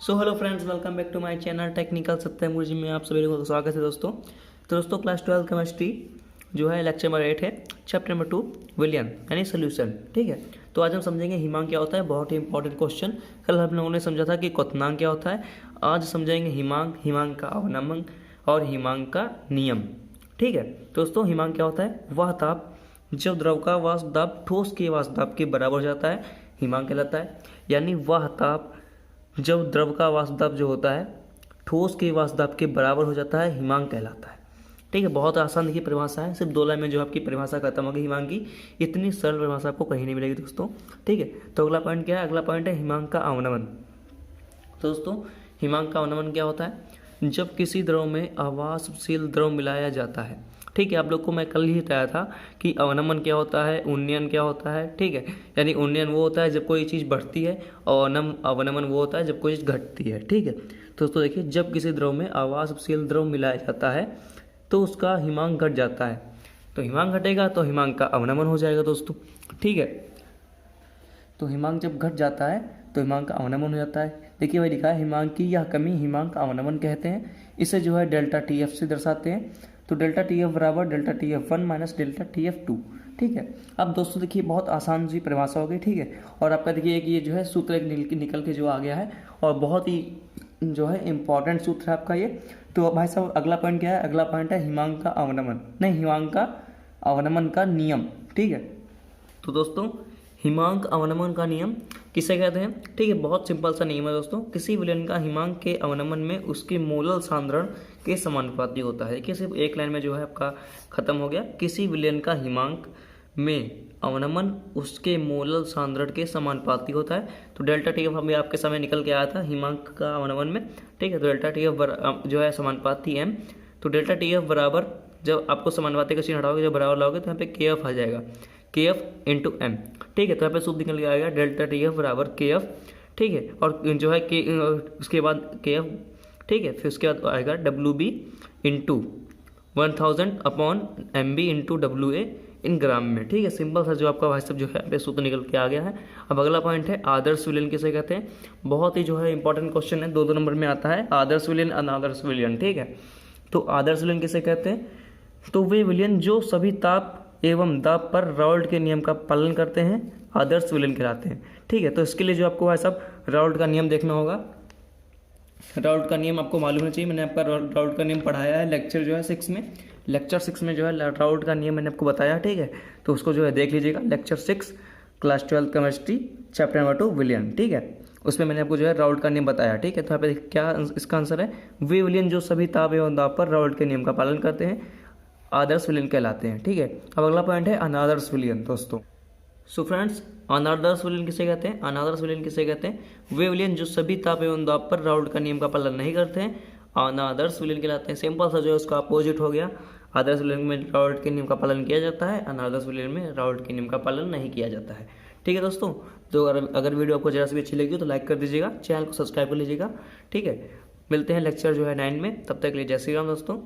So hello friends, welcome back to my channel technical Satyam Guruji में आप सभी लोगों का स्वागत है दोस्तों। तो दोस्तों क्लास 12 केमिस्ट्री जो है लेक्चर नंबर 8 है, चैप्टर नंबर 2 विलयन यानी सोल्यूशन। ठीक है, तो आज हम समझेंगे हिमांक क्या होता है। बहुत ही इंपॉर्टेंट क्वेश्चन। कल हम लोगों ने समझा था कि क्वथनांक क्या होता है। आज समझेंगे हिमांक, हिमांक का अवनमन और हिमांक का नियम। ठीक है, तो दोस्तों हिमांक क्या होता है? वह ताप जब द्रव का वाष्प दाब ठोस के वाष्प दाब के बराबर हो जाता है, हिमांक कहलाता है। यानी वह ताप जब द्रव का वाष्प दाब जो होता है ठोस के वाष्प दाब के बराबर हो जाता है, हिमांक कहलाता है। ठीक है, बहुत आसान देखिए परिभाषा है, सिर्फ 2 लाइन में जो आपकी परिभाषा खत्म होगी हिमांक की। इतनी सरल परिभाषा आपको कहीं नहीं मिलेगी दोस्तों। ठीक है, तो अगला पॉइंट क्या है? अगला पॉइंट है हिमांक का अवनमन। तो दोस्तों हिमांक का अवनमन क्या होता है? जब किसी द्रव में अवाष्पशील द्रव मिलाया जाता है। ठीक है, आप लोग को मैं कल ही बताया था कि अवनमन क्या होता है, उन्नयन क्या होता है। ठीक है, यानी उन्नयन वो होता है जब कोई चीज़ बढ़ती है और अवनमन वो होता है जब कोई चीज़ घटती है। ठीक है, तो दोस्तों देखिए, जब किसी द्रव में अवाष्पशील द्रव मिलाया जाता है तो उसका हिमांक घट जाता है। तो हिमांक घटेगा तो हिमांक का अवनमन हो जाएगा दोस्तों। ठीक है, तो हिमांक जब घट जाता है तो हिमांक का अवनमन हो जाता है। देखिए वही लिखा है, हिमांक की यह कमी हिमांक का अवनमन कहते हैं। इसे जो है डेल्टा टी एफ से दर्शाते हैं। तो डेल्टा टी एफ बराबर delta T F 1 minus delta T F 2। ठीक है, अब दोस्तों देखिए बहुत आसान सी परिभाषा हो गई। ठीक है, और आपका देखिए कि ये जो है सूत्र एक निकल के जो आ गया है और बहुत ही जो है इंपॉर्टेंट सूत्र है आपका ये। तो भाई साहब अगला पॉइंट क्या है? अगला पॉइंट है हिमांक का अवनमन, नहीं हिमांक का अवनमन का नियम। ठीक है, तो दोस्तों हिमांक अवनमन का नियम किसे कहते हैं? ठीक है, बहुत सिंपल सा नियम है दोस्तों। किसी विलयन का हिमांक के अवनमन में उसके मोलल सांद्रण के समानुपाती होता है। देखिए सिर्फ एक लाइन में जो है आपका खत्म हो गया। किसी विलयन का हिमांक में अवनमन उसके मोलल सांद्रण के समानुपाती होता है। तो डेल्टा टी एफ अभी आपके सामने निकल के आया था हिमांक का अवनमन में। ठीक है, तो डेल्टा टी एफ जो है समानुपाती एम। तो डेल्टा टी एफ बराबर, जब आपको समानुपाती का चिन्ह हटाओगे, जब बराबर लाओगे तो यहाँ पे के एफ आ जाएगा, के एफ इंटू एम। ठीक है, तो यहाँ पे सूत्र निकल के आएगा डेल्टा टी एफ बराबर के एफ। ठीक है, और जो है के उसके बाद के एफ। ठीक है, फिर उसके बाद आएगा W B into 1000 upon M B into W A in gram में। ठीक है, सिंपल सा जो आपका भाई साहब जो है पे सूत्र निकल के आ गया है। अब अगला पॉइंट है आदर्श विलयन किसे कहते हैं। बहुत ही जो है इंपॉर्टेंट क्वेश्चन है, 2 नंबर में आता है, आदर्श विलयन अनादर्श विलयन। ठीक है, तो आदर्श विलयन किसे कहते हैं? तो वे विलयन जो सभी ताप एवं दाब पर राउल्ट के नियम का पालन करते हैं, आदर्श विलयन कहलाते हैं। ठीक है, तो इसके लिए जो आपको है सब राउल्ट का नियम देखना होगा। राउल्ट का नियम आपको मालूम होना चाहिए। मैंने आपका राउल्ट का नियम पढ़ाया है लेक्चर जो है 6 में। लेक्चर 6 में जो है राउल्ट का नियम मैंने आपको बताया। ठीक है, तो उसको जो है देख लीजिएगा, lecture 6 class 12 chemistry chapter number 2 विलयन। ठीक है, उसमें मैंने आपको जो है राउल्ट का नियम बताया। ठीक है, तो यहाँ पे क्या इसका आंसर है? वे विलयन जो सभी ताप एवं दाब पर राउल्ट के नियम का पालन करते हैं, आदर्श विलयन कहलाते हैं। ठीक है, अब अगला पॉइंट है अनादर्श विलयन दोस्तों। सो फ्रेंड्स, अनादर्श विलयन किसे कहते हैं? अनादर्श विलयन किसे कहते हैं? वे विलयन जो सभी ताप एवं दाब पर राउल्ट का नियम का पालन नहीं करते हैं, अनादर्श विलयन कहलाते हैं। सिंपल सा जो है उसका अपोजिट हो गया। आदर्श विलयन में राउल्ट के नियम का पालन किया जाता है, अनादर्श विलयन में राउल्ट के नियम का पालन नहीं किया जाता है। ठीक है दोस्तों, तो अगर वीडियो आपको जरा सी भी अच्छी लगी तो लाइक कर दीजिएगा, चैनल को सब्सक्राइब कर लीजिएगा। ठीक है, मिलते हैं लेक्चर जो है 9 में, तब तक के लिए जय श्री राम दोस्तों।